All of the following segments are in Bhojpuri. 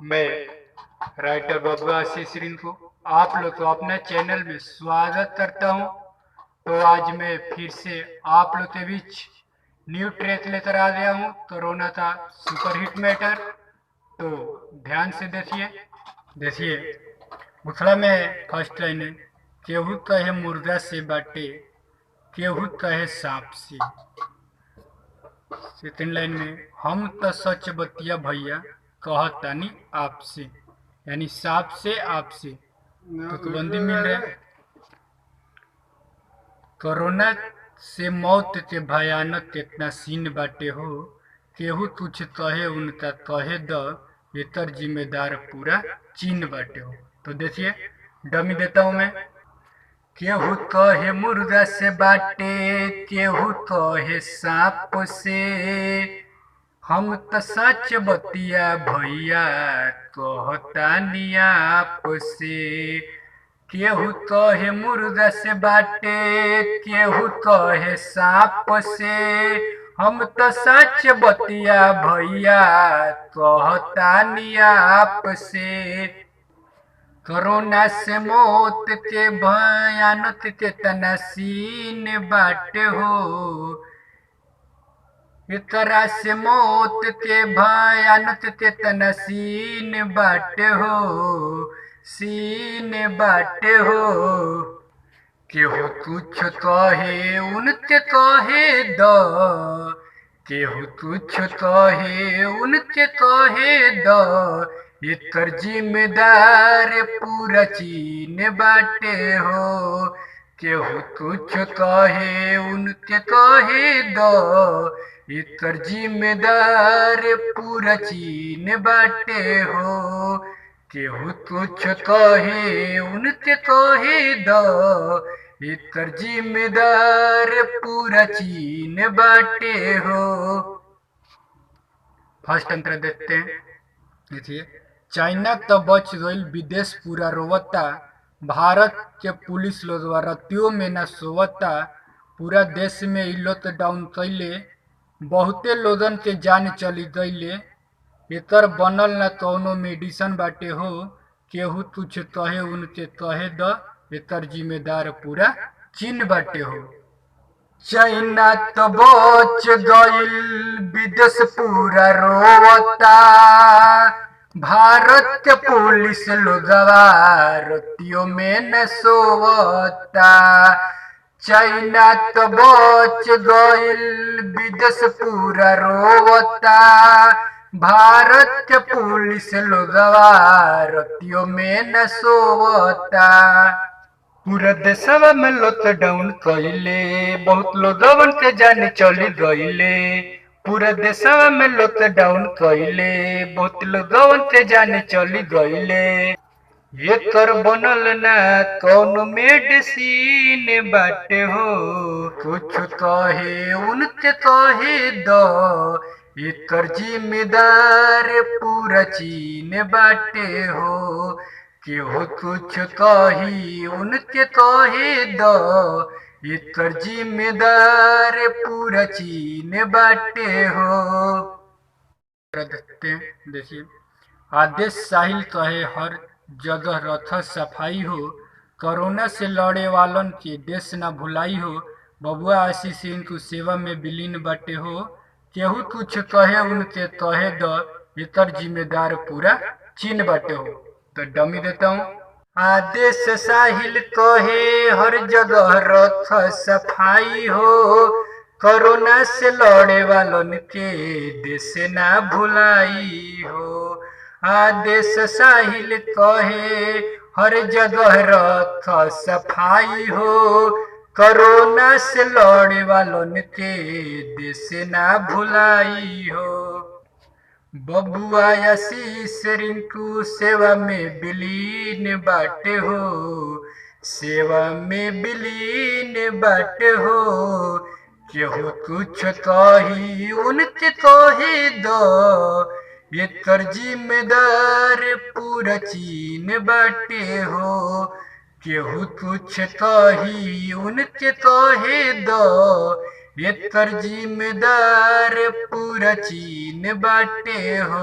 मैं राइटर बबुआ आशीष रिंकू आप लोग को अपने चैनल में स्वागत करता हूं। तो आज मैं फिर से आप लोग के बीच न्यू ट्रैक लेकर आ गया हूं। तो रोना था सुपर हिट मैटर। तो ध्यान से देखिए मुखड़ा में फर्स्ट लाइन है, केहू कहे मुर्गा से बाटे, केहू कहे सांप से। सेकंड लाइन में, हम तो सच बतिया भैया कहतानी आपसे, यानी सांप से आपसे तुकबंदी मिल रहा है। कोरोना से मौत के भयानक कितना सीन बाटे हो, केहू तुझ कहे उनका कहे द, एकर जिम्मेदार पूरा चीन बाटे हो। तो देखिए डमी देता हूं मैं। केहू कहे मुर्गा से बाटे, केहू कहे सांप से, हम तो सच बतिया भैया कहतानी आप से। केहू कहे मुर्गा से बाटे, केहू कहे सांप से, हम तो सच बतिया भैया कहतानी आप से। कोरोना से मौत के भयानक कितना सीन बाटे हो, एकरा से मौत के भयानक कितना सीन बाटे हो, सीन बाटे हो। केहू तुच्छ कहे उनके कहे द, केहू तुच्छ कहे उनके कहे द, एकर जिम्मेदार पूरा चीन बाटे हो। केहू तुच्छ कहे उनके कहे द, एकर जिम्मेदार पूरा चीन बाटे हो। केहू तुच्छ कहे उनके कहे द, एकर जिम्मेदार पूरा चीन बाटे हो। फर्स्ट अंतर देखते हैं। देखिए, चाइना तो बच गईल, विदेश पूरा रोवता, भारत के पुलिस लोग रतियों में न सोवता, पूरा देश में लॉकडाउन कैले, बहुते लोगन के जान चली गईले, एकर बनल न कौनो मेडिसन बाटे हो। केहू तुच्छ कहे उनके कहे द, एकर जिम्मेदार पूरा चीन बाटे हो। चाइना तो बच गईल, विदेश पूरा रोवता, भारत के पुलिस लोगवा रतियों में न सोवता। चाइना तो बच गईल, विदेश पूरा रोवता, भारत के पुलिस लोगवा रतियों में न सोवता। पूरा देशवा में लॉकडाउन कइले, बहुत लोगवन के जान चली गईले। पूरा देशवा में लॉकडाउन कइले, बहुत लोगवन के जान चली गईले, एकर बनल ना कौनो मेडिसिन बाटे हो। कुछ कहे उनके कहे द, एकर जिम्मेदार पूरा चीन बाटे हो। केहू कुछ कही उनके कहे द, एकर जिम्मेदार पूरा चीन बाटे हो। देखिए, आदेश साहिल कहे हर जगह रथ सफाई हो, कोरोना से लड़े वालन के देश न भुलाई हो। बबुआ आशीष इनको सेवा में विलीन बाटे हो। केहू कुछ कहे उनके कहे द, एकर जिम्मेदार पूरा चीन बाटे हो। तो डमी देता हूँ। आदेश साहिल कहे हर जगह रथ सफाई हो, कोरोना से लड़े वालन के देश ना भुलाई हो। आदेश साहिल कहे हर जगह रथ सफाई हो, कोरोना से लड़े वालन के देश ना भुलाई हो। बबुआ आशीष रिंकू सेवा में विलीन बाटे हो, सेवा में विलीन बाटे हो। केहू कुछ कही उनके कहे द, एकर जिम्मेदार पूरा चीन बाटे हो। केहू कुछ कही उनके कहे द, एकर जिम्मेदार पूरा चीन बाटे हो।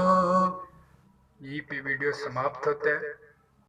यहीं पे वीडियो समाप्त होता है।